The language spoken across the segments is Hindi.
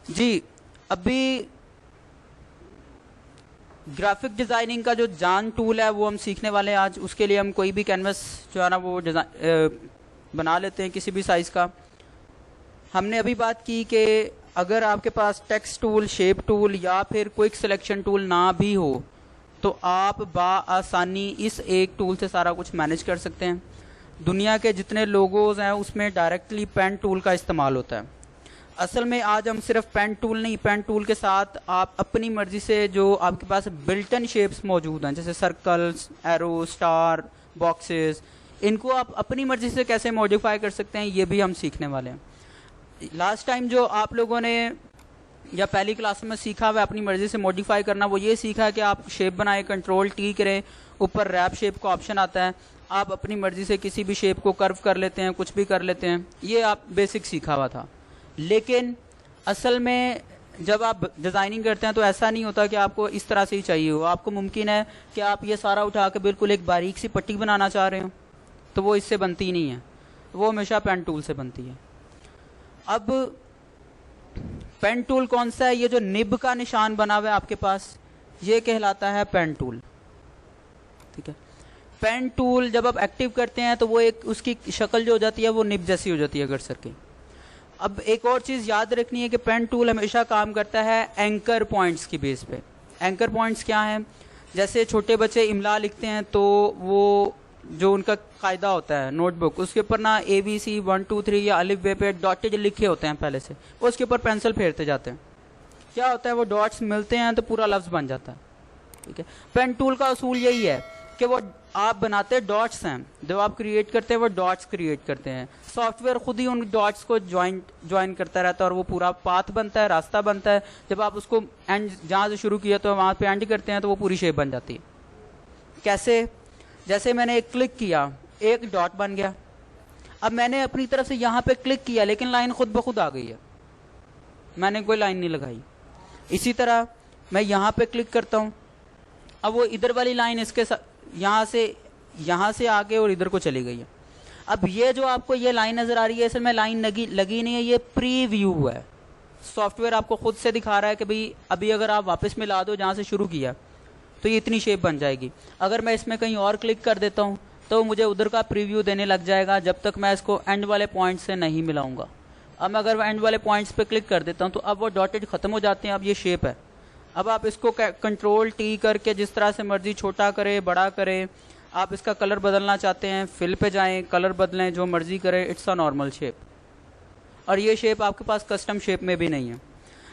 जी, अभी ग्राफिक डिज़ाइनिंग का जो जान टूल है वो हम सीखने वाले हैं आज। उसके लिए हम कोई भी कैनवस जो है ना वो बना लेते हैं किसी भी साइज़ का। हमने अभी बात की कि अगर आपके पास टेक्स्ट टूल, शेप टूल या फिर क्विक सिलेक्शन टूल ना भी हो तो आप आसानी इस एक टूल से सारा कुछ मैनेज कर सकते हैं। दुनिया के जितने लोगोज हैं उसमें डायरेक्टली पेन टूल का इस्तेमाल होता है। असल में आज हम सिर्फ पेन टूल नहीं, पेन टूल के साथ आप अपनी मर्जी से जो आपके पास बिल्ट इन शेप्स मौजूद हैं जैसे सर्कल्स, एरो, स्टार, बॉक्सेस, इनको आप अपनी मर्जी से कैसे मॉडिफाई कर सकते हैं ये भी हम सीखने वाले हैं। लास्ट टाइम जो आप लोगों ने या पहली क्लास में सीखा हुआ अपनी मर्जी से मॉडिफाई करना, वो ये सीखा है कि आप शेप बनाए, कंट्रोल टी करें, ऊपर रैप शेप का ऑप्शन आता है, आप अपनी मर्जी से किसी भी शेप को कर्व कर लेते हैं, कुछ भी कर लेते हैं। ये आप बेसिक सीखा हुआ था। लेकिन असल में जब आप डिज़ाइनिंग करते हैं तो ऐसा नहीं होता कि आपको इस तरह से ही चाहिए हो। आपको मुमकिन है कि आप ये सारा उठा के बिल्कुल एक बारीक सी पट्टी बनाना चाह रहे हो, तो वो इससे बनती नहीं है, वो हमेशा पेन टूल से बनती है। अब पेन टूल कौन सा है? ये जो निब का निशान बना हुआ है आपके पास, ये कहलाता है पेन टूल। ठीक है, पेन टूल जब आप एक्टिव करते हैं तो वो एक उसकी शक्ल जो हो जाती है वो निब जैसी हो जाती है कर्सर की। अब एक और चीज़ याद रखनी है कि पेन टूल हमेशा काम करता है एंकर पॉइंट्स की बेस पे। एंकर पॉइंट्स क्या हैं? जैसे छोटे बच्चे इमला लिखते हैं तो वो जो उनका कायदा होता है नोटबुक, उसके ऊपर ना ABC 1 2 3 या अलिफ बे पे डॉटेड लिखे होते हैं पहले से, वो उसके ऊपर पेंसिल फेरते जाते हैं। क्या होता है, वो डॉट्स मिलते हैं तो पूरा लफ्ज़ बन जाता है। ठीक है, पेन टूल का असूल यही है कि वो आप बनाते डॉट्स हैं, जो आप क्रिएट करते हैं वो डॉट्स क्रिएट करते हैं। सॉफ्टवेयर खुद ही उन डॉट्स को ज्वाइन करता रहता है और वो पूरा पाथ बनता है, रास्ता बनता है। जब आप उसको एंड जहाँ से शुरू किया तो वहाँ पे एंड करते हैं तो वो पूरी शेप बन जाती है। कैसे? जैसे मैंने एक क्लिक किया, एक डॉट बन गया। अब मैंने अपनी तरफ से यहाँ पे क्लिक किया लेकिन लाइन खुद ब खुद आ गई है, मैंने कोई लाइन नहीं लगाई। इसी तरह मैं यहाँ पे क्लिक करता हूँ, अब वो इधर वाली लाइन इसके यहाँ से आगे और इधर को चली गई है। अब ये जो आपको ये लाइन नजर आ रही है, इसमें लाइन लगी नहीं है, ये प्रीव्यू है। सॉफ्टवेयर आपको खुद से दिखा रहा है कि भाई अभी अगर आप वापस मिला दो जहाँ से शुरू किया तो ये इतनी शेप बन जाएगी। अगर मैं इसमें कहीं और क्लिक कर देता हूँ तो मुझे उधर का प्रीव्यू देने लग जाएगा जब तक मैं इसको एंड वाले पॉइंट से नहीं मिलाऊंगा। अब मैं अगर एंड वाले पॉइंट्स पे क्लिक कर देता हूँ तो अब वो डॉटेड खत्म हो जाते हैं, अब ये शेप है। अब आप इसको कंट्रोल टी करके जिस तरह से मर्जी छोटा करे, बड़ा करे। आप इसका कलर बदलना चाहते हैं, फिल पे जाएं, कलर बदलें, जो मर्जी करें, इट्स अ नॉर्मल शेप। और ये शेप आपके पास कस्टम शेप में भी नहीं है।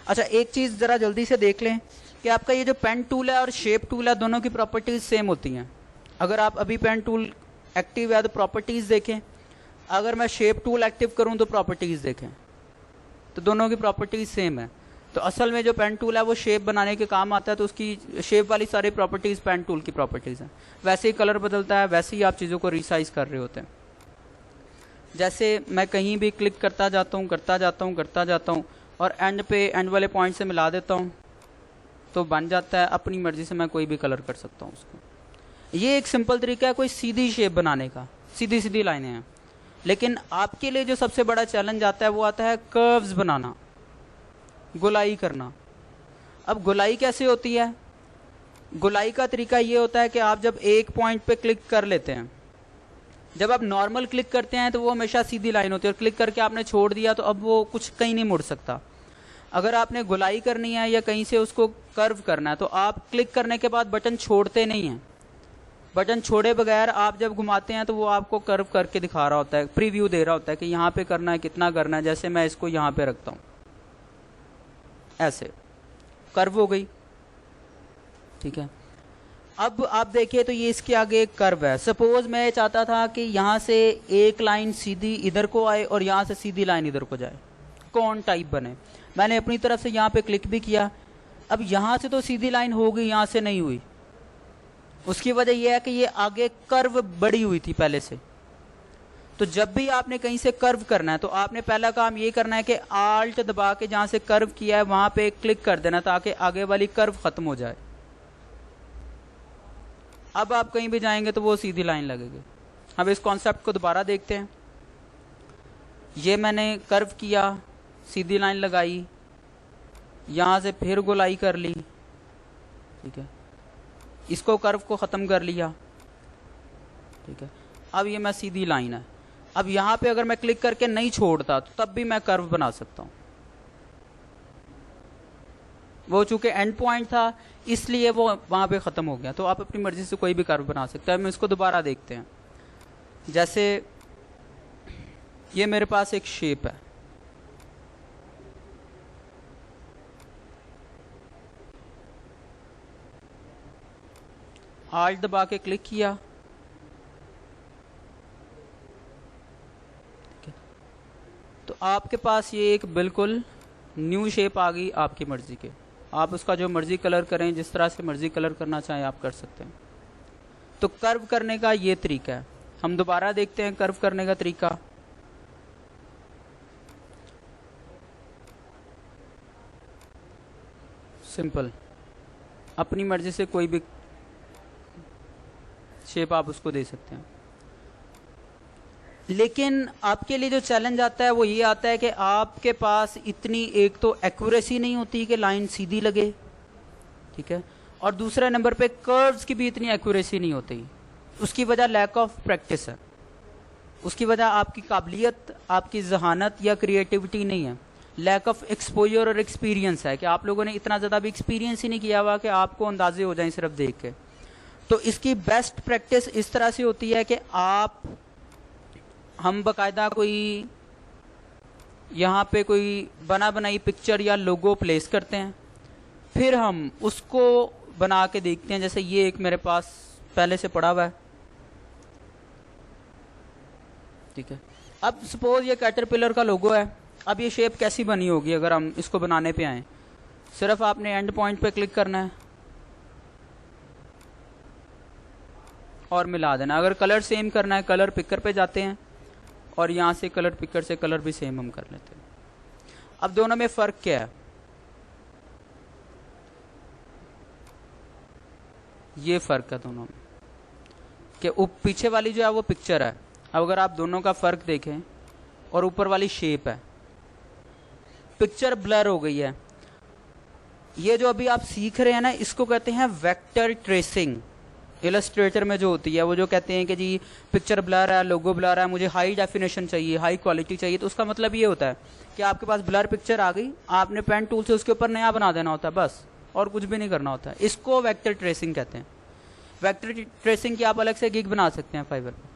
अच्छा, एक चीज़ ज़रा जल्दी से देख लें कि आपका ये जो पेन टूल है और शेप टूल है, दोनों की प्रॉपर्टीज़ सेम होती हैं। अगर आप अभी पेन टूल एक्टिव है तो प्रॉपर्टीज़ देखें, अगर मैं शेप टूल एक्टिव करूं तो प्रॉपर्टीज़ देखें, तो दोनों की प्रॉपर्टीज़ सेम है। तो असल में जो पेन टूल है वो शेप बनाने के काम आता है, तो उसकी शेप वाली सारी प्रॉपर्टीज़ पेन टूल की प्रॉपर्टीज़ हैं। वैसे ही कलर बदलता है, वैसे ही आप चीज़ों को रिसाइज कर रहे होते हैं। जैसे मैं कहीं भी क्लिक करता जाता हूँ और एंड पे एंड वाले पॉइंट से मिला देता हूँ तो बन जाता है। अपनी मर्जी से मैं कोई भी कलर कर सकता हूँ उसको। ये एक सिंपल तरीका है कोई सीधी शेप बनाने का, सीधी सीधी लाइनें हैं। लेकिन आपके लिए जो सबसे बड़ा चैलेंज आता है वो आता है कर्व्स बनाना, गोलाई करना। अब गोलाई कैसे होती है? गोलाई का तरीका ये होता है कि आप जब एक पॉइंट पे क्लिक कर लेते हैं, जब आप नॉर्मल क्लिक करते हैं तो वो हमेशा सीधी लाइन होती है, और क्लिक करके आपने छोड़ दिया तो अब वो कुछ कहीं नहीं मुड़ सकता। अगर आपने गोलाई करनी है या कहीं से उसको कर्व करना है तो आप क्लिक करने के बाद बटन छोड़ते नहीं हैं। बटन छोड़े बगैर आप जब घुमाते हैं तो वो आपको कर्व करके दिखा रहा होता है, प्रीव्यू दे रहा होता है कि यहाँ पे करना है, कितना करना है। जैसे मैं इसको यहाँ पे रखता हूँ, ऐसे कर्व हो गई। ठीक है, अब आप देखिए तो ये इसके आगे एक कर्व है। सपोज मैं चाहता था कि यहाँ से एक लाइन सीधी इधर को आए और यहाँ से सीधी लाइन इधर को जाए, कौन टाइप बने। मैंने अपनी तरफ से यहाँ पे क्लिक भी किया, अब यहाँ से तो सीधी लाइन हो गई, यहाँ से नहीं हुई। उसकी वजह यह है कि ये आगे कर्व बड़ी हुई थी पहले से। तो जब भी आपने कहीं से कर्व करना है तो आपने पहला काम ये करना है कि आल्ट दबा के जहाँ से कर्व किया है वहाँ पे क्लिक कर देना ताकि आगे वाली कर्व खत्म हो जाए। अब आप कहीं भी जाएंगे तो वो सीधी लाइन लगेगी। अब इस कॉन्सेप्ट को दोबारा देखते हैं। ये मैंने कर्व किया, सीधी लाइन लगाई, यहाँ से फिर गोलाई कर ली, ठीक है, इसको कर्व को ख़त्म कर लिया, ठीक है। अब ये मैं सीधी लाइन है, अब यहाँ पे अगर मैं क्लिक करके नहीं छोड़ता तो तब भी मैं कर्व बना सकता हूँ। वो चूंकि एंड पॉइंट था इसलिए वो वहाँ पे ख़त्म हो गया। तो आप अपनी मर्जी से कोई भी कर्व बना सकते हैं। हम इसको दोबारा देखते हैं। जैसे ये मेरे पास एक शेप है, आल्ट दबा के क्लिक किया, तो आपके पास ये एक बिल्कुल न्यू शेप आ गई आपकी मर्जी के। आप उसका जो मर्जी कलर करें, जिस तरह से मर्जी कलर करना चाहें आप कर सकते हैं। तो कर्व करने का ये तरीका है। हम दोबारा देखते हैं कर्व करने का तरीका। सिंपल, अपनी मर्जी से कोई भी शेप आप उसको दे सकते हैं। लेकिन आपके लिए जो चैलेंज आता है वो ये आता है कि आपके पास इतनी एक तो एक्यूरेसी नहीं होती कि लाइन सीधी लगे, ठीक है, और दूसरे नंबर पे कर्व्स की भी इतनी एक्यूरेसी नहीं होती। उसकी वजह लैक ऑफ प्रैक्टिस है। उसकी वजह आपकी काबिलियत, आपकी जहानत या क्रिएटिविटी नहीं है, लैक ऑफ एक्सपोजर और एक्सपीरियंस है कि आप लोगों ने इतना ज़्यादा भी एक्सपीरियंस ही नहीं किया हुआ कि आपको अंदाजे हो जाएं सिर्फ देख के। तो इसकी बेस्ट प्रैक्टिस इस तरह से होती है कि हम बाकायदा कोई यहाँ पे कोई बना बनाई पिक्चर या लोगो प्लेस करते हैं, फिर हम उसको बना के देखते हैं। जैसे ये एक मेरे पास पहले से पड़ा हुआ है, ठीक है। अब सपोज ये कैटरपिलर का लोगो है। अब ये शेप कैसी बनी होगी अगर हम इसको बनाने पे आए? सिर्फ आपने एंड पॉइंट पे क्लिक करना है और मिला देना। अगर कलर सेम करना है, कलर पिकर पे जाते हैं और यहाँ से कलर पिकर से कलर भी सेम हम कर लेते हैं। अब दोनों में फ़र्क क्या है? ये फ़र्क है दोनों में कि पीछे वाली जो है वो पिक्चर है। अब अगर आप दोनों का फ़र्क देखें और ऊपर वाली शेप है, पिक्चर ब्लर हो गई है। ये जो अभी आप सीख रहे हैं ना, इसको कहते हैं वेक्टर ट्रेसिंग। इलस्ट्रेटर में जो होती है वो जो कहते हैं कि जी पिक्चर ब्लर है, लोगो ब्लर है, मुझे हाई डेफिनेशन चाहिए, हाई क्वालिटी चाहिए। तो उसका मतलब ये होता है कि आपके पास ब्लर पिक्चर आ गई, आपने पेन टूल से उसके ऊपर नया बना देना होता है, बस, और कुछ भी नहीं करना होता है। इसको वेक्टर ट्रेसिंग कहते हैं। वेक्टर ट्रेसिंग की आप अलग से गिग बना सकते हैं फाइवर में,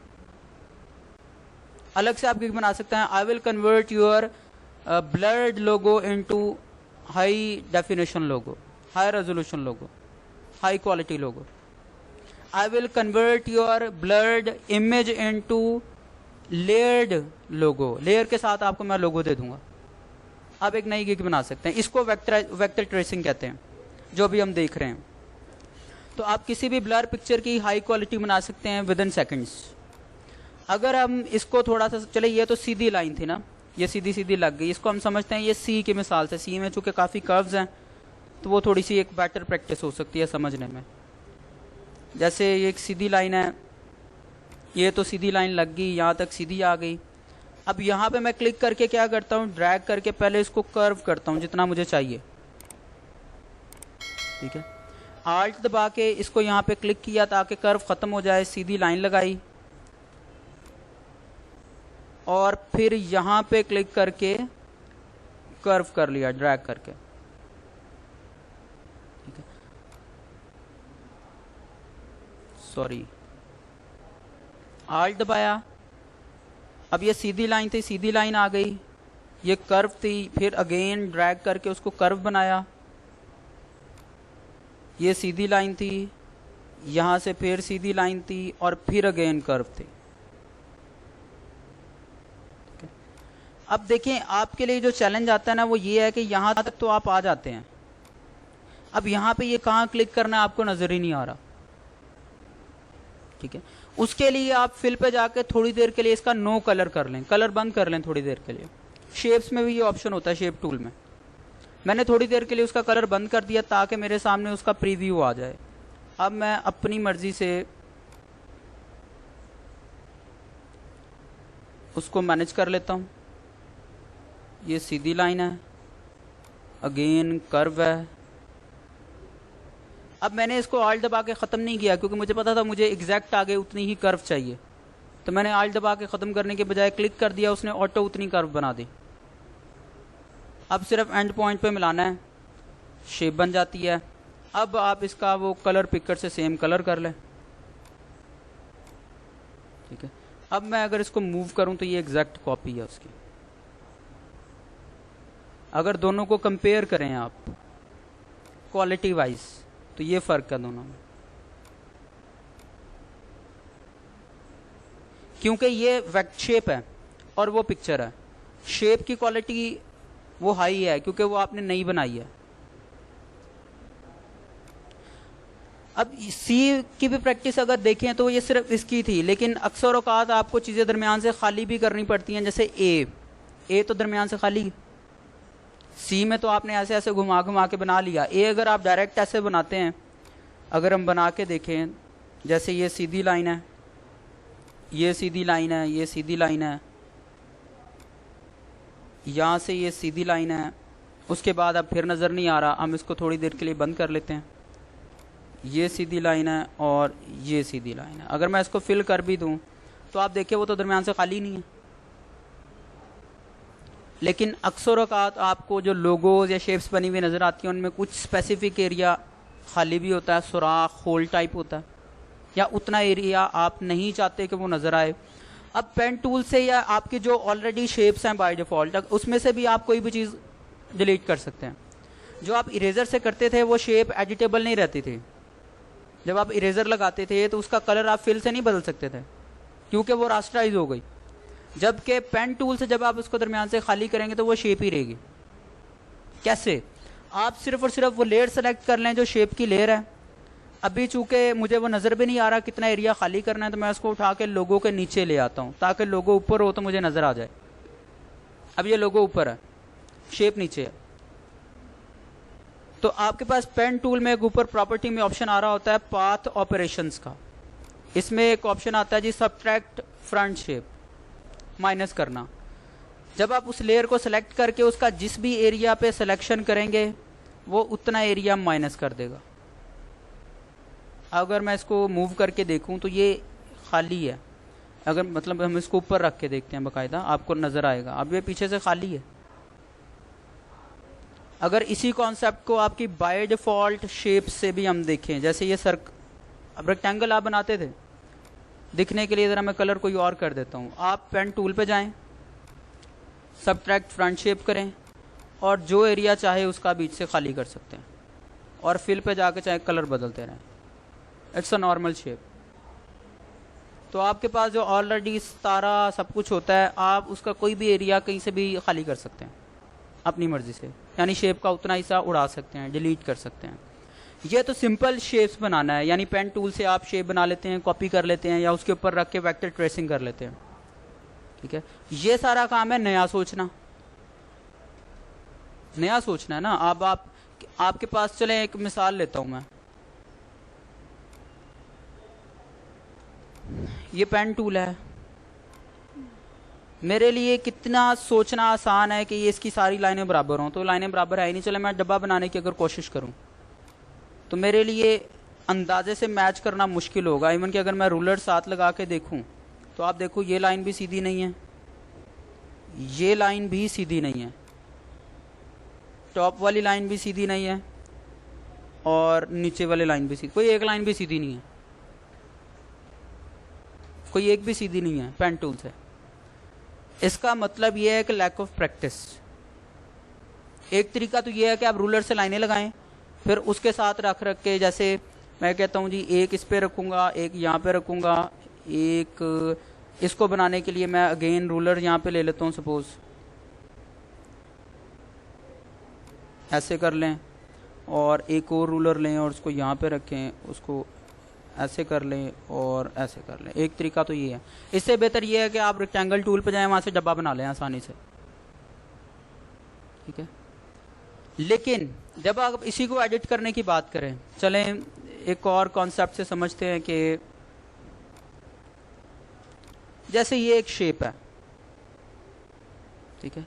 अलग से आप गिग बना सकते हैं। I will convert your blurred logo into high definition logo, high resolution logo, high quality logo. I will convert your blurred image into layered logo। Layer के साथ आपको मैं लोगो दे दूंगा। आप एक नई गिग बना सकते हैं। इसको वेक्टर ट्रेसिंग कहते हैं, जो भी हम देख रहे हैं। तो आप किसी भी ब्लर पिक्चर की हाई क्वालिटी बना सकते हैं विद इन सेकेंड्स। अगर हम इसको थोड़ा सा, चले ये तो सीधी लाइन थी ना, ये सीधी सीधी लग गई, इसको हम समझते हैं ये सी की मिसाल से। सी में चूंकि काफ़ी कर्व्स हैं तो वो थोड़ी सी एक बेटर प्रैक्टिस हो सकती है समझने में। जैसे ये एक सीधी लाइन है, ये तो सीधी लाइन लग गई, यहाँ तक सीधी आ गई। अब यहाँ पे मैं क्लिक करके क्या करता हूँ, ड्रैग करके पहले इसको कर्व करता हूँ जितना मुझे चाहिए, ठीक है। आल्ट दबा के इसको यहाँ पे क्लिक किया ताकि कर्व ख़त्म हो जाए, सीधी लाइन लगाई और फिर यहाँ पे क्लिक करके कर्व कर लिया ड्रैग करके, ठीक है। सॉरी, आल्ट दबाया, अब ये सीधी लाइन थी, सीधी लाइन आ गई, ये कर्व थी, फिर अगेन ड्रैग करके उसको कर्व बनाया। ये सीधी लाइन थी, यहाँ से फिर सीधी लाइन थी और फिर अगेन कर्व थी। अब देखें, आपके लिए जो चैलेंज आता है ना वो ये है कि यहाँ तक तो आप आ जाते हैं, अब यहाँ पे ये कहाँ क्लिक करना है आपको नजर ही नहीं आ रहा, ठीक है। उसके लिए आप फिल पे जाके थोड़ी देर के लिए इसका नो कलर कर लें, कलर बंद कर लें थोड़ी देर के लिए। शेप्स में भी ये ऑप्शन होता है, शेप टूल में। मैंने थोड़ी देर के लिए उसका कलर बंद कर दिया ताकि मेरे सामने उसका प्रीव्यू आ जाए। अब मैं अपनी मर्जी से उसको मैनेज कर लेता हूँ। ये सीधी लाइन है, अगेन कर्व है। अब मैंने इसको आल्ट दबा के ख़त्म नहीं किया क्योंकि मुझे पता था मुझे एग्जैक्ट आगे उतनी ही कर्व चाहिए, तो मैंने आल्ट दबा के ख़त्म करने के बजाय क्लिक कर दिया, उसने ऑटो उतनी कर्व बना दी। अब सिर्फ एंड पॉइंट पे मिलाना है, शेप बन जाती है। अब आप इसका वो कलर पिकर से सेम कलर कर लें, ठीक है। अब मैं अगर इसको मूव करूं तो ये एग्जैक्ट कॉपी है उसकी। अगर दोनों को कंपेयर करें आप क्वालिटी वाइज तो ये फ़र्क है दोनों में, क्योंकि ये वेक्ट शेप है और वो पिक्चर है। शेप की क्वालिटी वो हाई है क्योंकि वो आपने नई बनाई है। अब सी की भी प्रैक्टिस अगर देखें तो ये सिर्फ इसकी थी, लेकिन अक्सर औकात आपको चीज़ें दरमियान से खाली भी करनी पड़ती हैं। जैसे ए तो दरमियान से खाली, सी में तो आपने ऐसे ऐसे घुमा घुमा के बना लिया। ए अगर आप डायरेक्ट ऐसे बनाते हैं, अगर हम बना के देखें, जैसे ये सीधी लाइन है, ये सीधी लाइन है, ये सीधी लाइन है, यहाँ से ये सीधी लाइन है, उसके बाद अब फिर नज़र नहीं आ रहा, हम इसको थोड़ी देर के लिए बंद कर लेते हैं। ये सीधी लाइन है और ये सीधी लाइन है। अगर मैं इसको फिल कर भी दूं तो आप देखिए वो तो दरमियान से खाली नहीं है। लेकिन अक्सर औकात आपको जो लोगोज या शेप्स बनी हुई नज़र आती हैं उनमें कुछ स्पेसिफिक एरिया खाली भी होता है, सुराख होल टाइप होता है, या उतना एरिया आप नहीं चाहते कि वो नज़र आए। अब पेन टूल से या आपकी जो ऑलरेडी शेप्स हैं बाय डिफ़ॉल्ट, उसमें से भी आप कोई भी चीज़ डिलीट कर सकते हैं। जो आप इरेजर से करते थे वो शेप एडिटेबल नहीं रहती थी। जब आप इरेजर लगाते थे तो उसका कलर आप फिल से नहीं बदल सकते थे क्योंकि वो रास्टराइज हो गई। जबकि पेन टूल से जब आप उसको दरमियान से खाली करेंगे तो वो शेप ही रहेगी। कैसे? आप सिर्फ और सिर्फ वो लेयर सेलेक्ट कर लें जो शेप की लेयर है। अभी चूंकि मुझे वो नज़र भी नहीं आ रहा कितना एरिया खाली करना है, तो मैं उसको उठा के लोगो के नीचे ले आता हूँ ताकि लोगो ऊपर हो तो मुझे नज़र आ जाए। अब ये लोगो ऊपर है, शेप नीचे है। तो आपके पास पेन टूल में एक ऊपर प्रॉपर्टी में ऑप्शन आ रहा होता है पाथ ऑपरेशंस का। इसमें एक ऑप्शन आता है जी सबट्रैक्ट फ्रंट शेप, माइनस करना। जब आप उस लेयर को सिलेक्ट करके उसका जिस भी एरिया पे सिलेक्शन करेंगे वो उतना एरिया माइनस कर देगा। अगर मैं इसको मूव करके देखूं तो ये खाली है। अगर मतलब हम इसको ऊपर रख के देखते हैं बाकायदा, आपको नज़र आएगा। अब ये पीछे से खाली है। अगर इसी कॉन्सेप्ट को आपकी बाय डिफ़ॉल्ट शेप से भी हम देखें, जैसे ये अब रेक्टेंगल आप बनाते थे, दिखने के लिए ज़रा मैं कलर कोई और कर देता हूँ। आप पेन टूल पे जाएं, सबट्रैक्ट फ्रंट शेप करें और जो एरिया चाहे उसका बीच से खाली कर सकते हैं और फिल पे जाके चाहे कलर बदलते रहें। It's a normal shape. तो आपके पास जो ऑलरेडी सारा सब कुछ होता है, आप उसका कोई भी एरिया कहीं से भी खाली कर सकते हैं अपनी मर्जी से, यानी शेप का उतना हिस्सा उड़ा सकते हैं, डिलीट कर सकते हैं। ये तो सिंपल शेप्स बनाना है, यानी पेन टूल से आप शेप बना लेते हैं, कॉपी कर लेते हैं या उसके ऊपर रख के वेक्टर ट्रेसिंग कर लेते हैं, ठीक है। ये सारा काम है नया सोचना। नया सोचना है ना। अब आपके पास, चलें एक मिसाल लेता हूं मैं। ये पेन टूल है, मेरे लिए कितना सोचना आसान है कि ये इसकी सारी लाइनें बराबर हों। तो लाइनें बराबर है ही नहीं। चले मैं डब्बा बनाने की अगर कोशिश करूं तो मेरे लिए अंदाजे से मैच करना मुश्किल होगा। इवन कि अगर मैं रूलर साथ लगा के देखूं तो आप देखो ये लाइन भी सीधी नहीं है, ये लाइन भी सीधी नहीं है, टॉप वाली लाइन भी सीधी नहीं है और नीचे वाली लाइन भी सीधी, कोई एक लाइन भी सीधी नहीं है, कोई एक भी सीधी नहीं है पेन टूल से। इसका मतलब यह है कि लैक ऑफ प्रैक्टिस। एक तरीका तो यह है कि आप रूलर से लाइनें लगाएं, फिर उसके साथ रख के, जैसे मैं कहता हूं जी एक इस पे रखूंगा, एक यहाँ पे रखूंगा, एक इसको बनाने के लिए मैं अगेन रूलर यहाँ पे ले लेता हूँ, सपोज ऐसे कर लें, और एक और रूलर लें और उसको यहाँ पे रखें, उसको ऐसे कर लें और ऐसे कर लें। एक तरीका तो ये है। इससे बेहतर ये है कि आप रेक्टेंगल टूल पे जाएं, वहां से डब्बा बना लें आसानी से, ठीक है। लेकिन जब आप इसी को एडिट करने की बात करें, चलें एक और कॉन्सेप्ट से समझते हैं कि जैसे ये एक शेप है, ठीक है।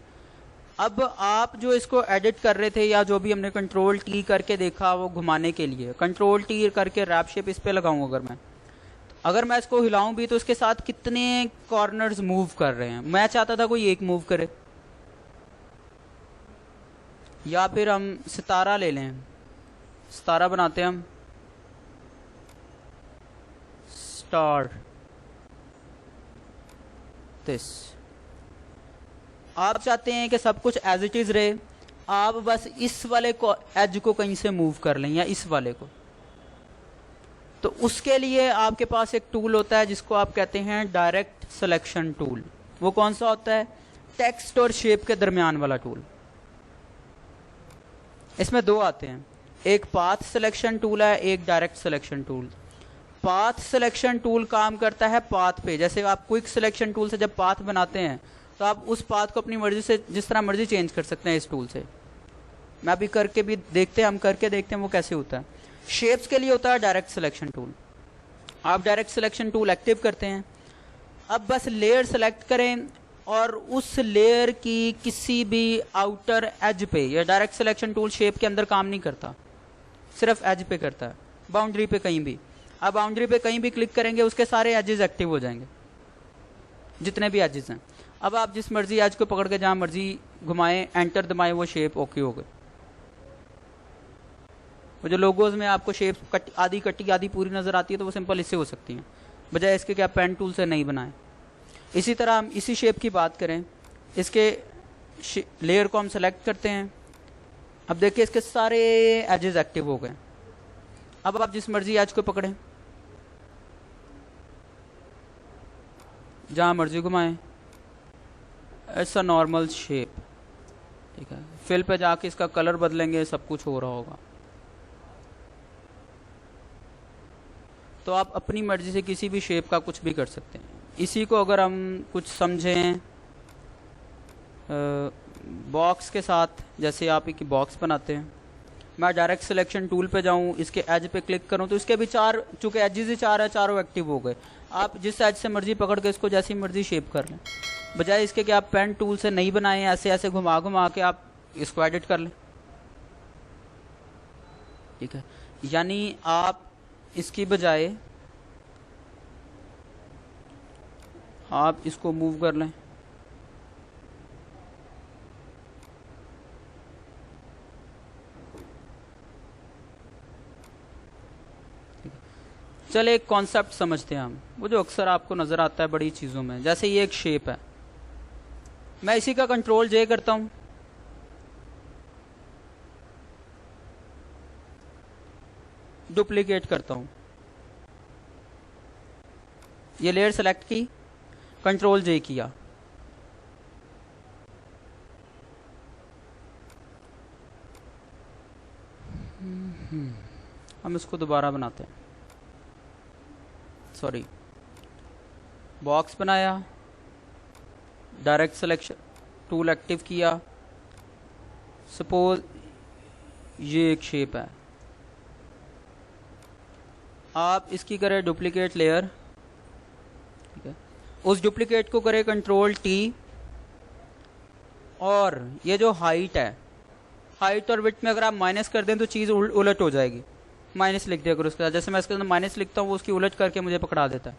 अब आप जो इसको एडिट कर रहे थे या जो भी हमने कंट्रोल टी करके देखा वो घुमाने के लिए, कंट्रोल टी करके रैप शेप इस पे लगाऊं, अगर मैं इसको हिलाऊं भी तो इसके साथ कितने कॉर्नर्स मूव कर रहे हैं। मैं चाहता था कोई एक मूव करे, या फिर हम सितारा ले लें, सितारा बनाते हैं हम, स्टार दिस। आप चाहते हैं कि सब कुछ एज इट इज रहे, आप बस इस वाले को एज को कहीं से मूव कर लें या इस वाले को, तो उसके लिए आपके पास एक टूल होता है जिसको आप कहते हैं डायरेक्ट सिलेक्शन टूल। वो कौन सा होता है? टेक्स्ट और शेप के दरमियान वाला टूल। इसमें दो आते हैं, एक पाथ सिलेक्शन टूल है, एक direct selection tool. Path selection tool काम करता है पाथ पे, जैसे आप क्विक सिलेक्शन टूल से जब पाथ बनाते हैं तो आप उस पाथ को अपनी मर्जी से जिस तरह मर्जी चेंज कर सकते हैं इस टूल से। मैं अभी करके भी देखते हैं, हम करके देखते हैं वो कैसे होता है। शेप्स के लिए होता है डायरेक्ट सिलेक्शन टूल। आप डायरेक्ट सिलेक्शन टूल एक्टिव करते हैं, अब बस लेयर सेलेक्ट करें और उस लेयर की किसी भी आउटर एज पे, या डायरेक्ट सिलेक्शन टूल शेप के अंदर काम नहीं करता, सिर्फ एज पे करता है, बाउंड्री पे कहीं भी। आप बाउंड्री पे कहीं भी क्लिक करेंगे उसके सारे एजेस एक्टिव हो जाएंगे, जितने भी एजेस हैं। अब आप जिस मर्जी एज को पकड़ के जहां मर्जी घुमाएं, एंटर दबाएं, वो शेप ओके हो गई। वो जो लोगोज में आपको शेप आधी कटी आधी पूरी नजर आती है तो वो सिंपल इससे हो सकती हैं, बजाय इसके कि आप पेन टूल से नहीं बनाएं। इसी तरह हम इसी शेप की बात करें, इसके लेयर को हम सेलेक्ट करते हैं। अब देखिए इसके सारे एजेस एक्टिव हो गए। अब आप जिस मर्जी एज को पकड़ें, जहां मर्जी घुमाएं, इट्स अ नॉर्मल शेप, ठीक है। फिल पे जाके इसका कलर बदलेंगे, सब कुछ हो रहा होगा। तो आप अपनी मर्जी से किसी भी शेप का कुछ भी कर सकते हैं। इसी को अगर हम कुछ समझें बॉक्स के साथ, जैसे आप एक बॉक्स बनाते हैं, मैं डायरेक्ट सिलेक्शन टूल पे जाऊं, इसके एज पे क्लिक करूं तो इसके भी चार, चूंकि एजेस ही चार है, चारों एक्टिव हो गए। आप जिस एज से मर्जी पकड़ के इसको जैसी मर्जी शेप कर लें, बजाय इसके कि आप पेन टूल से नहीं बनाएं, ऐसे ऐसे घुमा घुमा के आप इसको एडिट कर लें, ठीक है। यानी आप इसकी बजाय आप इसको मूव कर लें, चले एक कॉन्सेप्ट समझते हैं हम, वो जो अक्सर आपको नजर आता है बड़ी चीजों में। जैसे ये एक शेप है, मैं इसी का कंट्रोल जे करता हूं, डुप्लीकेट करता हूं, ये लेयर सेलेक्ट की, कंट्रोल जे किया, हम इसको दोबारा बनाते हैं, सॉरी, बॉक्स बनाया, डायरेक्ट सिलेक्शन टूल एक्टिव किया, सपोज ये एक शेप है, आप इसकी करें डुप्लीकेट लेयर, ठीक है। उस डुप्लीकेट को करें कंट्रोल टी, और ये जो हाइट है, हाइट और विड्थ में अगर आप माइनस कर दें तो चीज़ उलट हो जाएगी। माइनस लिख दिया करो उसके साथ, जैसे मैं इसके अंदर माइनस लिखता हूँ वो उसकी उलट करके मुझे पकड़ा देता है।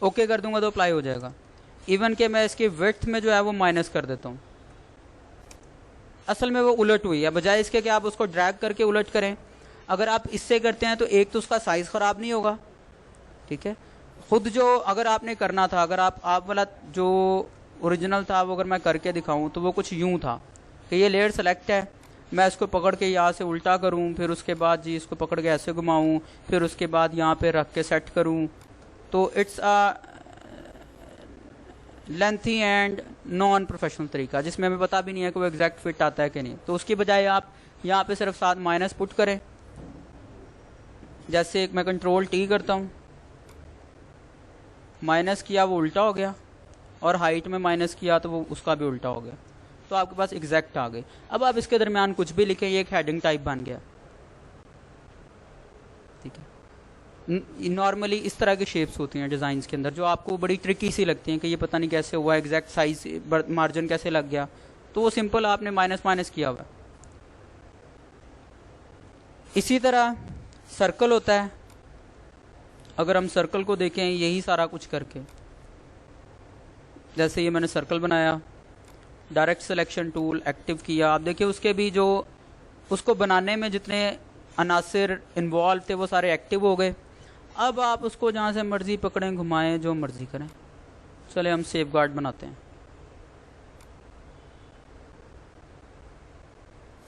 ओके कर दूंगा तो अप्लाई हो जाएगा। इवन के मैं इसकी विड्थ में जो है वो माइनस कर देता हूँ, असल में वो उलट हुई है, बजाय इसके कि आप उसको ड्रैग करके उलट करें। अगर आप इससे करते हैं तो एक तो उसका साइज खराब नहीं होगा, ठीक है। खुद जो अगर आपने करना था, अगर आप वाला जो ओरिजिनल था वो अगर मैं करके दिखाऊं तो वो कुछ यूं था कि ये लेयर सेलेक्ट है, मैं इसको पकड़ के यहाँ से उल्टा करूं, फिर उसके बाद जी इसको पकड़ के ऐसे घुमाऊं, फिर उसके बाद यहाँ पे रख के सेट करूं, तो it's a lengthy and non professional तरीका, जिसमें हमें पता भी नहीं है कि वो एग्जैक्ट फिट आता है कि नहीं। तो उसकी बजाय आप यहाँ पे सिर्फ साथ माइनस पुट करें, जैसे मैं कंट्रोल टी करता हूँ, माइनस किया वो उल्टा हो गया, और हाइट में माइनस किया तो वो उसका भी उल्टा हो गया, तो आपके पास एग्जैक्ट आ गई। अब आप इसके दरमियान कुछ भी लिखें, ये एक हेडिंग टाइप बन गया, ठीक है। नॉर्मली इस तरह की शेप्स होती हैं डिज़ाइंस के अंदर, जो आपको बड़ी ट्रिकी सी लगती हैं कि ये पता नहीं कैसे हुआ, एग्जैक्ट साइज मार्जिन कैसे लग गया, तो वो सिंपल आपने माइनस माइनस किया हुआ है। इसी तरह सर्कल होता है, अगर हम सर्कल को देखें यही सारा कुछ करके, जैसे ये मैंने सर्कल बनाया, डायरेक्ट सिलेक्शन टूल एक्टिव किया, आप देखिए उसके भी जो उसको बनाने में जितने अनासिर इन्वॉल्व थे वो सारे एक्टिव हो गए। अब आप उसको जहाँ से मर्जी पकड़ें, घुमाएं, जो मर्जी करें। चले हम सेफ गार्ड बनाते हैं।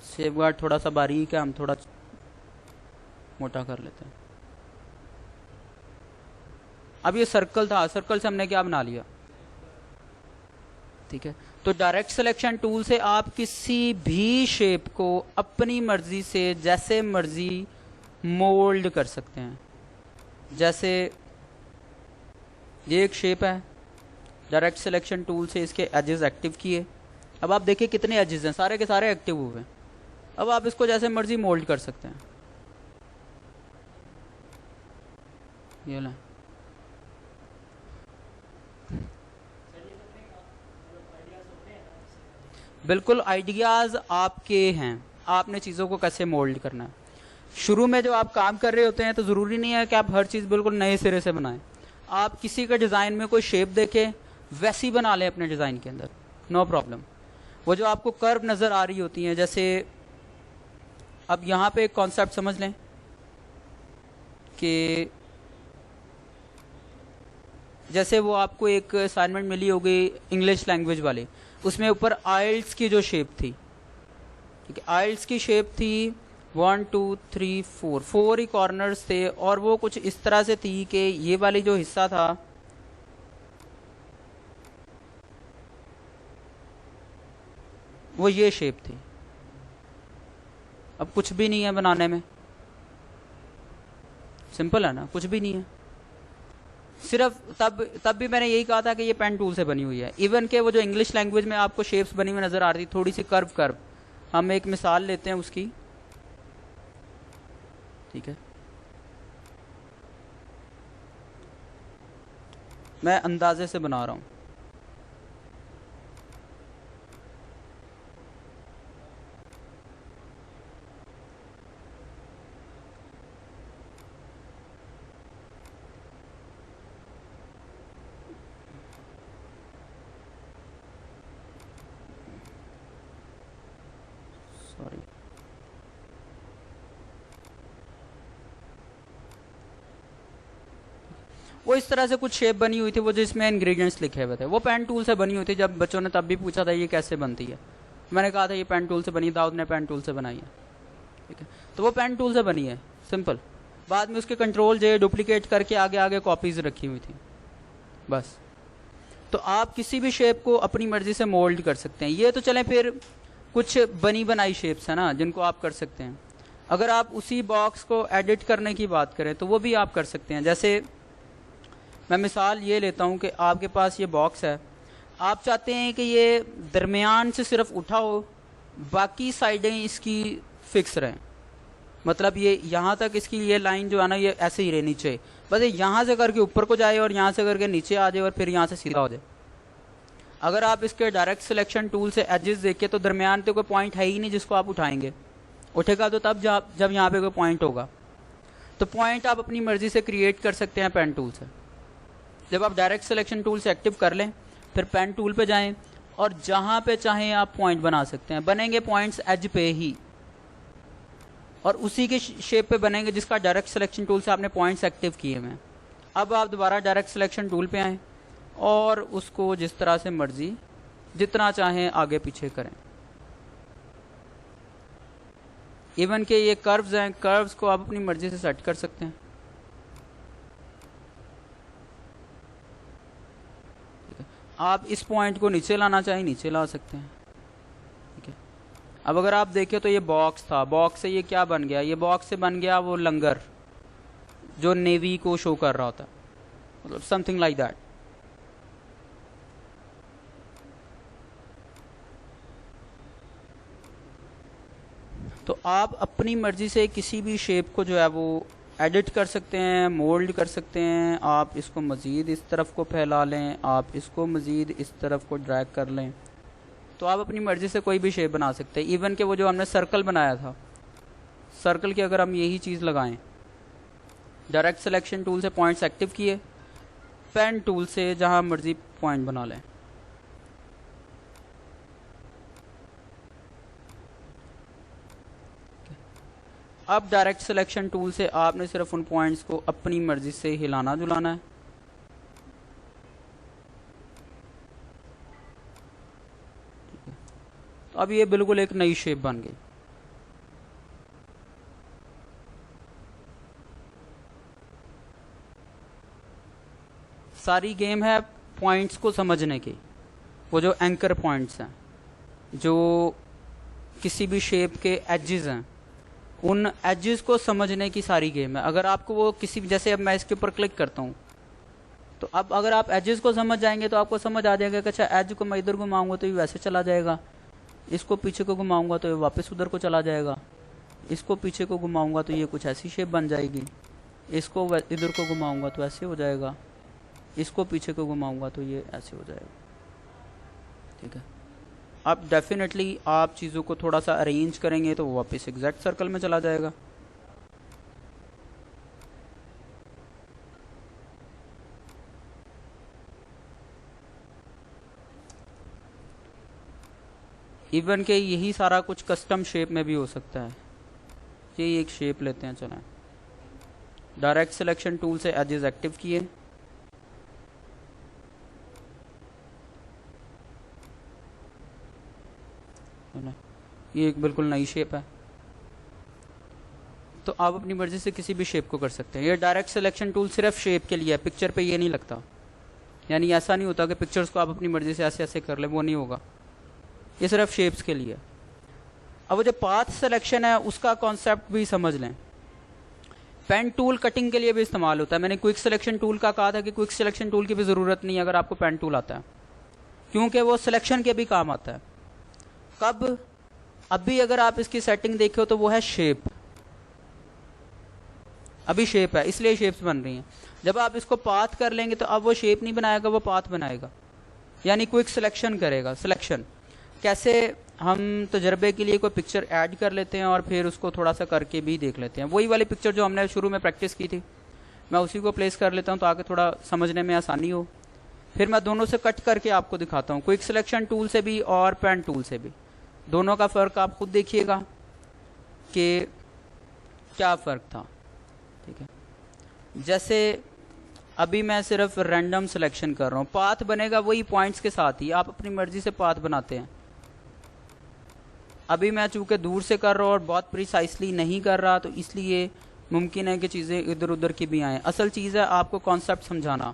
सेफ गार्ड थोड़ा सा बारीक है, हम थोड़ा मोटा कर लेते हैं। अब ये सर्कल था, सर्कल से हमने क्या बना लिया, ठीक है। तो डायरेक्ट सिलेक्शन टूल से आप किसी भी शेप को अपनी मर्जी से जैसे मर्जी मोल्ड कर सकते हैं। जैसे ये एक शेप है, डायरेक्ट सिलेक्शन टूल से इसके एजेस एक्टिव किए, अब आप देखिए कितने एजेस हैं, सारे के सारे एक्टिव हुए हैं। अब आप इसको जैसे मर्जी मोल्ड कर सकते हैं। ये लें, बिल्कुल आइडियाज आपके हैं, आपने चीज़ों को कैसे मोल्ड करना है। शुरू में जब आप काम कर रहे होते हैं तो ज़रूरी नहीं है कि आप हर चीज़ बिल्कुल नए सिरे से बनाएं। आप किसी का डिज़ाइन में कोई शेप देखें, वैसी बना लें अपने डिज़ाइन के अंदर, नो प्रॉब्लम। वो जो आपको कर्व नज़र आ रही होती हैं, जैसे अब यहाँ पे एक कॉन्सेप्ट समझ लें कि जैसे वो आपको एक असाइनमेंट मिली होगी इंग्लिश लैंग्वेज वाले, उसमें ऊपर आइल्स की जो शेप थी, ठीक है, आइल्स की शेप थी 1 2 3 4, 4 ही कॉर्नर्स थे, और वो कुछ इस तरह से थी कि ये वाली जो हिस्सा था वो ये शेप थी। अब कुछ भी नहीं है बनाने में, सिंपल है ना, कुछ भी नहीं है। सिर्फ तब भी मैंने यही कहा था कि ये पेन टूल से बनी हुई है। इवन के वो जो इंग्लिश लैंग्वेज में आपको शेप्स बनी हुई नजर आ रही, थोड़ी सी कर्व, हम एक मिसाल लेते हैं उसकी, ठीक है। मैं अंदाजे से बना रहा हूं, सॉरी। वो इस तरह से कुछ शेप बनी हुई थी, वो जिसमें इंग्रेडिएंट्स लिखे हुए थे, वो पेन टूल से बनी हुई थी। जब बच्चों ने तब भी पूछा था ये कैसे बनती है, मैंने कहा था ये पेन टूल से बनी, दाऊद ने पेन टूल से बनाई है, ठीक है। तो वो पेन टूल से बनी है, सिंपल। बाद में उसके कंट्रोल जे डुप्लीकेट करके आगे आगे कॉपीज रखी हुई थी, बस। तो आप किसी भी शेप को अपनी मर्जी से मोल्ड कर सकते हैं। ये तो चलें, फिर कुछ बनी बनाई शेप्स है ना जिनको आप कर सकते हैं। अगर आप उसी बॉक्स को एडिट करने की बात करें तो वो भी आप कर सकते हैं। जैसे मैं मिसाल ये लेता हूँ कि आपके पास ये बॉक्स है, आप चाहते हैं कि ये दरमियान से सिर्फ उठा हो, बाकी साइडें इसकी फिक्स रहें, मतलब ये यहाँ तक इसकी ये लाइन जो है ना ये ऐसे ही रहनी चाहिए, बस ये यहाँ से करके ऊपर को जाए और यहाँ से करके नीचे आ जाए और फिर यहाँ से सीधा हो जाए। अगर आप इसके डायरेक्ट सिलेक्शन टूल से एजेस देखें तो दरमियान पे कोई पॉइंट है ही नहीं जिसको आप उठाएंगे, उठेगा तो तब जब यहाँ पे कोई पॉइंट होगा। तो पॉइंट आप अपनी मर्जी से क्रिएट कर सकते हैं पेन टूल से। जब आप डायरेक्ट सिलेक्शन टूल से एक्टिव कर लें, फिर पेन टूल पे जाएं और जहाँ पे चाहें आप पॉइंट बना सकते हैं। बनेंगे पॉइंट्स एज पे ही, और उसी के शेप पे बनेंगे जिसका डायरेक्ट सिलेक्शन टूल से आपने पॉइंट्स एक्टिव किए हुए हैं। अब आप दोबारा डायरेक्ट सिलेक्शन टूल पे आएँ और उसको जिस तरह से मर्जी जितना चाहें आगे पीछे करें। इवन के ये कर्व्स हैं, कर्व्स को आप अपनी मर्जी से सेट कर सकते हैं। आप इस पॉइंट को नीचे लाना चाहें नीचे ला सकते हैं, ठीक है। अब अगर आप देखें तो ये बॉक्स था, बॉक्स से ये क्या बन गया, ये बॉक्स से बन गया वो लंगर जो नेवी को शो कर रहा होता, मतलब समथिंग लाइक दैट। तो आप अपनी मर्जी से किसी भी शेप को जो है वो एडिट कर सकते हैं, मोल्ड कर सकते हैं। आप इसको मज़ीद इस तरफ को फैला लें, आप इसको मज़ीद इस तरफ को ड्रैग कर लें, तो आप अपनी मर्जी से कोई भी शेप बना सकते हैं। इवन कि वो जो हमने सर्कल बनाया था, सर्कल की अगर हम यही चीज़ लगाएं, डायरेक्ट सिलेक्शन टूल से पॉइंट्स एक्टिव किए, पेन टूल से जहां मर्जी पॉइंट बना लें। अब डायरेक्ट सिलेक्शन टूल से आपने सिर्फ उन पॉइंट्स को अपनी मर्जी से हिलाना जुलाना है। तो अब ये बिल्कुल एक नई शेप बन गई। सारी गेम है पॉइंट्स को समझने की। वो जो एंकर पॉइंट्स हैं, जो किसी भी शेप के एजेस हैं, उन एजेस को समझने की सारी गेम है। अगर आपको वो किसी भी, जैसे अब मैं इसके ऊपर क्लिक करता हूँ, तो अब अगर आप एजेस को समझ जाएंगे तो आपको समझ आ जाएगा कि अच्छा एज को मैं इधर घुमाऊंगा तो ये वैसे चला जाएगा, इसको पीछे को घुमाऊंगा तो ये वापस उधर को चला जाएगा, इसको पीछे को घुमाऊंगा तो ये कुछ ऐसी शेप बन जाएगी, इसको इधर को घुमाऊंगा तो ऐसे हो जाएगा, इसको पीछे को घुमाऊंगा तो ये ऐसे हो जाएगा। ठीक है, अब डेफिनेटली आप चीज़ों को थोड़ा सा अरेंज करेंगे तो वो वापस एग्जैक्ट सर्कल में चला जाएगा। इवन के यही सारा कुछ कस्टम शेप में भी हो सकता है। ये एक शेप लेते हैं, चलें, डायरेक्ट सिलेक्शन टूल से एजेस एक्टिव किए, ये एक बिल्कुल नई शेप है। तो आप अपनी मर्जी से किसी भी शेप को कर सकते हैं। ये डायरेक्ट सिलेक्शन टूल सिर्फ शेप के लिए है, पिक्चर पे ये नहीं लगता। यानी ऐसा नहीं होता कि पिक्चर्स को आप अपनी मर्जी से ऐसे ऐसे कर लें, वो नहीं होगा। ये सिर्फ शेप्स के लिए। अब वो जो पाथ सिलेक्शन है उसका कॉन्सेप्ट भी समझ लें। पेन टूल कटिंग के लिए भी इस्तेमाल होता है। मैंने क्विक सिलेक्शन टूल का कहा था कि क्विक सिलेक्शन टूल की भी ज़रूरत नहीं है अगर आपको पेन टूल आता है, क्योंकि वो सिलेक्शन के भी काम आता है। कब? अभी अगर आप इसकी सेटिंग देखो तो वो है शेप, अभी शेप है, इसलिए शेप्स बन रही हैं। जब आप इसको पाथ कर लेंगे तो अब वो शेप नहीं बनाएगा, वो पाथ बनाएगा, यानी क्विक सिलेक्शन करेगा। सिलेक्शन कैसे? हम तजर्बे के लिए कोई पिक्चर ऐड कर लेते हैं और फिर उसको थोड़ा सा करके भी देख लेते हैं। वही वाली पिक्चर जो हमने शुरू में प्रैक्टिस की थी, मैं उसी को प्लेस कर लेता हूँ ताकि थोड़ा समझने में आसानी हो। फिर मैं दोनों से कट करके आपको दिखाता हूँ, क्विक सिलेक्शन टूल से भी और पेन टूल से भी। दोनों का फ़र्क आप खुद देखिएगा कि क्या फ़र्क था। ठीक है, जैसे अभी मैं सिर्फ रैंडम सिलेक्शन कर रहा हूँ, पाथ बनेगा वही पॉइंट्स के साथ ही, आप अपनी मर्जी से पाथ बनाते हैं। अभी मैं चूंकि दूर से कर रहा हूँ और बहुत प्रिसाइसली नहीं कर रहा, तो इसलिए मुमकिन है कि चीज़ें इधर उधर की भी आएँ। असल चीज़ है आपको कॉन्सेप्ट समझाना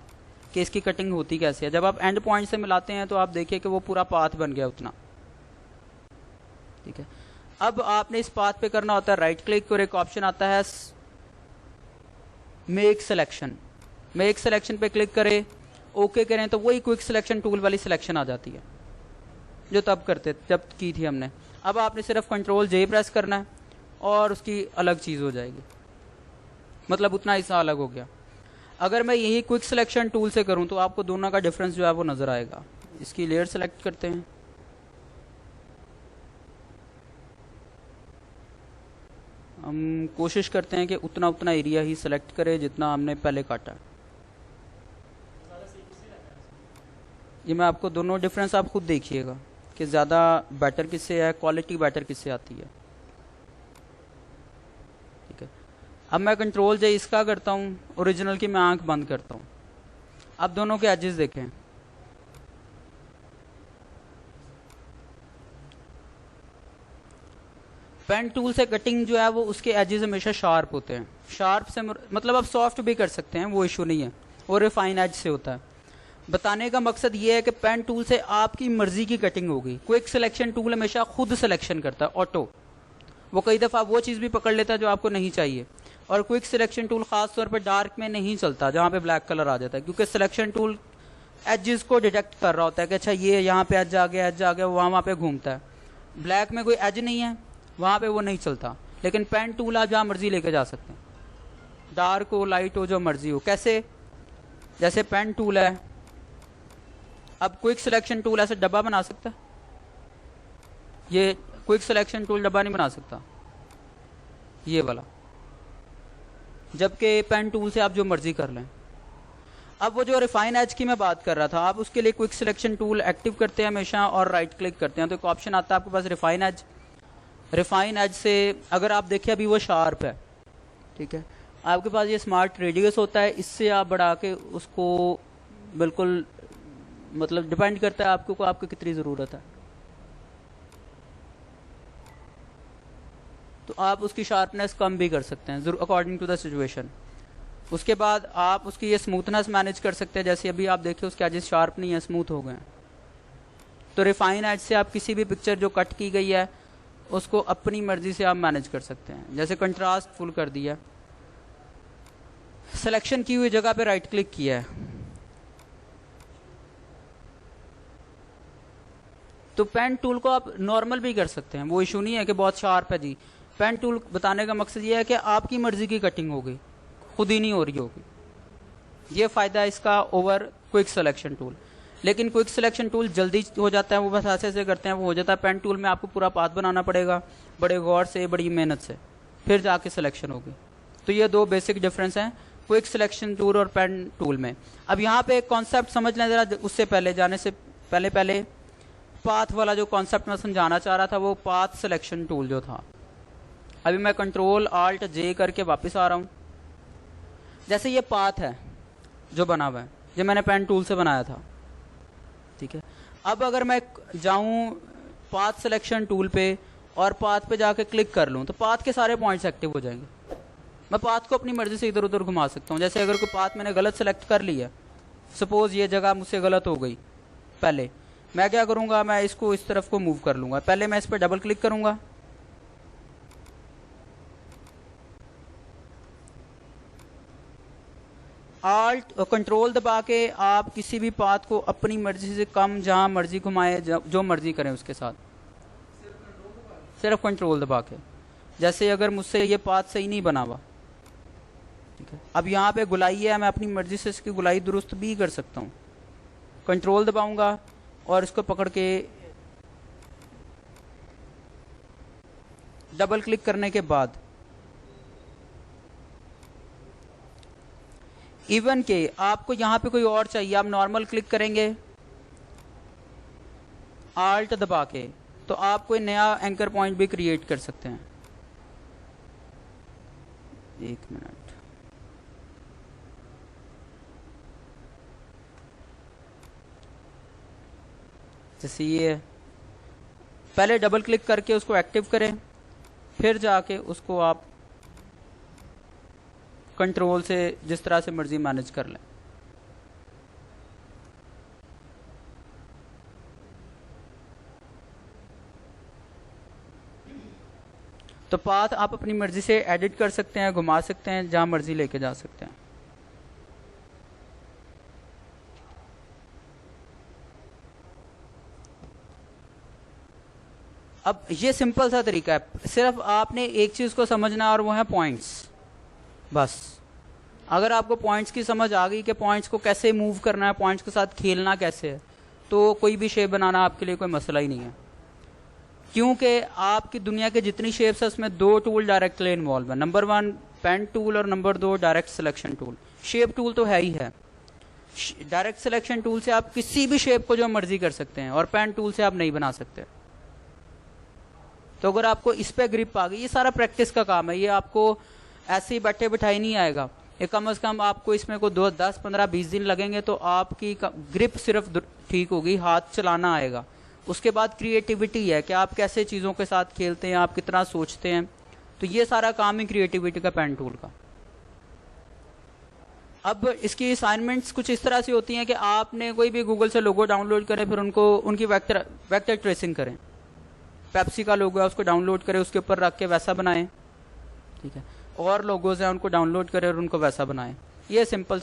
कि इसकी कटिंग होती कैसे है। जब आप एंड पॉइंट से मिलाते हैं तो आप देखिए कि वो पूरा पाथ बन गया उतना। ठीक है, अब आपने इस पाथ पे करना होता है राइट क्लिक और एक ऑप्शन आता है मेक सिलेक्शन। मेक सिलेक्शन पे क्लिक करें, ओके करें तो वही क्विक सिलेक्शन टूल वाली सिलेक्शन आ जाती है जो तब जब की थी हमने। अब आपने सिर्फ कंट्रोल जे प्रेस करना है और उसकी अलग चीज़ हो जाएगी, मतलब उतना हिस्सा अलग हो गया। अगर मैं यही क्विक सिलेक्शन टूल से करूं तो आपको दोनों का डिफरेंस जो है वो नज़र आएगा। इसकी लेयर सेलेक्ट करते हैं, हम कोशिश करते हैं कि उतना एरिया ही सिलेक्ट करें जितना हमने पहले काटा। ये मैं आपको दोनों डिफरेंस आप खुद देखिएगा कि ज़्यादा बेटर किससे है, क्वालिटी बेटर किससे आती है। ठीक है, अब मैं कंट्रोल जे इसका करता हूँ, ओरिजिनल की मैं आंख बंद करता हूँ। अब दोनों के एजेस देखें, पेन टूल से कटिंग जो है वो उसके एजेस हमेशा शार्प होते हैं। शार्प से मतलब आप सॉफ्ट भी कर सकते हैं, वो इशू नहीं है, और रिफाइन एज से होता है। बताने का मकसद ये है कि पेन टूल से आपकी मर्जी की कटिंग होगी। क्विक सिलेक्शन टूल हमेशा खुद सिलेक्शन करता है, ऑटो। वो कई दफ़ा वो चीज़ भी पकड़ लेता है जो आपको नहीं चाहिए। और क्विक सिलेक्शन टूल खास तौर पर डार्क में नहीं चलता जहाँ पे ब्लैक कलर आ जाता है, क्योंकि सिलेक्शन टूल एजेस को डिटेक्ट कर रहा होता है कि अच्छा ये यहाँ पे एज आ गया, एज आ गया, वहाँ पे घूमता है। ब्लैक में कोई एज नहीं है, वहाँ पे वो नहीं चलता। लेकिन पेन टूल आप जहाँ मर्जी लेके जा सकते हैं, डार्क हो लाइट हो जो मर्जी हो। कैसे? जैसे पेन टूल है, अब क्विक सिलेक्शन टूल ऐसे डब्बा बना सकता है, ये क्विक सिलेक्शन टूल डब्बा नहीं बना सकता, ये वाला, जबकि पेन टूल से आप जो मर्जी कर लें। अब वो जो रिफाइन एज की मैं बात कर रहा था, आप उसके लिए क्विक सिलेक्शन टूल एक्टिव करते हैं हमेशा और राइट क्लिक करते हैं, तो एक ऑप्शन आता है आपके पास रिफाइन एज। रिफाइन एज से अगर आप देखें अभी वो शार्प है, ठीक है, आपके पास ये स्मार्ट रेडियस होता है, इससे आप बढ़ा के उसको बिल्कुल, मतलब डिपेंड करता है आपको कितनी ज़रूरत है, तो आप उसकी शार्पनेस कम भी कर सकते हैं अकॉर्डिंग टू द सिचुएशन। उसके बाद आप उसकी ये स्मूथनेस मैनेज कर सकते हैं, जैसे अभी आप देखिए उसके एजेस शार्प नहीं है, स्मूथ हो गए हैं। तो रिफाइन एज से आप किसी भी पिक्चर जो कट की गई है उसको अपनी मर्जी से आप मैनेज कर सकते हैं, जैसे कंट्रास्ट फुल कर दिया, सिलेक्शन की हुई जगह पे राइट क्लिक किया है, तो पेन टूल को आप नॉर्मल भी कर सकते हैं, वो इशू नहीं है कि बहुत शार्प है जी। पेन टूल बताने का मकसद ये है कि आपकी मर्जी की कटिंग होगी, खुद ही नहीं हो रही होगी, ये फ़ायदा इसका ओवर क्विक सिलेक्शन टूल। लेकिन क्विक सिलेक्शन टूल जल्दी हो जाता है, वो बस ऐसे करते हैं वो हो जाता है। पेन टूल में आपको पूरा पाथ बनाना पड़ेगा बड़े गौर से, बड़ी मेहनत से, फिर जाके सिलेक्शन होगी। तो ये दो बेसिक डिफरेंस हैं क्विक सिलेक्शन टूल और पेन टूल में। अब यहाँ पे एक कॉन्सेप्ट समझ लें ज़रा, उससे पहले जाने से पहले पाथ वाला जो कॉन्सेप्ट मैं समझाना चाह रहा था, वो पाथ सिलेक्शन टूल जो था। अभी मैं कंट्रोल आल्ट जे करके वापस आ रहा हूँ। जैसे ये पाथ है जो बना हुआ है, जो मैंने पेन टूल से बनाया था, ठीक है। अब अगर मैं जाऊं पाथ सिलेक्शन टूल पे और पाथ पे जाके क्लिक कर लूं, तो पाथ के सारे पॉइंट्स एक्टिव हो जाएंगे। मैं पाथ को अपनी मर्जी से इधर उधर घुमा सकता हूं। जैसे अगर कोई पाथ मैंने गलत सेलेक्ट कर लिया, सपोज ये जगह मुझसे गलत हो गई, पहले मैं क्या करूंगा, मैं इसको इस तरफ को मूव कर लूंगा। पहले मैं इस पर डबल क्लिक करूंगा, आल्ट और कंट्रोल दबा के आप किसी भी पाथ को अपनी मर्जी से कम जहां मर्जी घुमाए, जो मर्जी करें उसके साथ, सिर्फ कंट्रोल दबा के। जैसे अगर मुझसे ये पाथ सही नहीं बना हुआ, ठीक है, अब यहाँ पे गुलाई है, मैं अपनी मर्जी से इसकी गुलाई दुरुस्त भी कर सकता हूँ। कंट्रोल दबाऊंगा और इसको पकड़ के डबल क्लिक करने के बाद इवन के आपको यहां पे कोई और चाहिए, आप नॉर्मल क्लिक करेंगे आल्ट दबा के, तो आप कोई नया एंकर पॉइंट भी क्रिएट कर सकते हैं। एक मिनट, जैसे ये पहले डबल क्लिक करके उसको एक्टिव करें, फिर जाके उसको आप कंट्रोल से जिस तरह से मर्जी मैनेज कर लें। तो पाथ आप अपनी मर्जी से एडिट कर सकते हैं, घुमा सकते हैं, जहां मर्जी लेके जा सकते हैं। अब ये सिंपल सा तरीका है, सिर्फ आपने एक चीज को समझना और वो है पॉइंट्स, बस। अगर आपको पॉइंट्स की समझ आ गई कि पॉइंट्स को कैसे मूव करना है, पॉइंट्स के साथ खेलना कैसे है, तो कोई भी शेप बनाना आपके लिए कोई मसला ही नहीं है। क्योंकि आपकी दुनिया के जितनी शेप्स है उसमें दो टूल डायरेक्टली इन्वॉल्व है, नंबर 1 पेन टूल और number 2 direct selection tool. Shape tool तो है ही है, डायरेक्ट सिलेक्शन टूल से आप किसी भी शेप को जो मर्जी कर सकते हैं और पेन टूल से आप नहीं बना सकते। तो अगर आपको इस पे ग्रिप आ गई, ये सारा प्रैक्टिस का काम है, ये आपको ऐसे ही बैठे बिठाई नहीं आएगा। ये कम से कम आपको इसमें को 2, 10, 15, 20 दिन लगेंगे, तो आपकी ग्रिप सिर्फ ठीक होगी, हाथ चलाना आएगा। उसके बाद क्रिएटिविटी है कि आप कैसे चीज़ों के साथ खेलते हैं, आप कितना सोचते हैं, तो ये सारा काम ही क्रिएटिविटी का पेन टूल का। अब इसकी असाइनमेंट्स कुछ इस तरह से होती हैं कि आपने कोई भी गूगल से लोगो डाउनलोड करें, फिर उनकी वेक्टर ट्रेसिंग करें। पेप्सी का लोगो है उसको डाउनलोड करें, उसके ऊपर रख के वैसा बनाएं, ठीक है। और लोगोज हैं उनको डाउनलोड करें और उनको वैसा बनाएं। ये सिंपल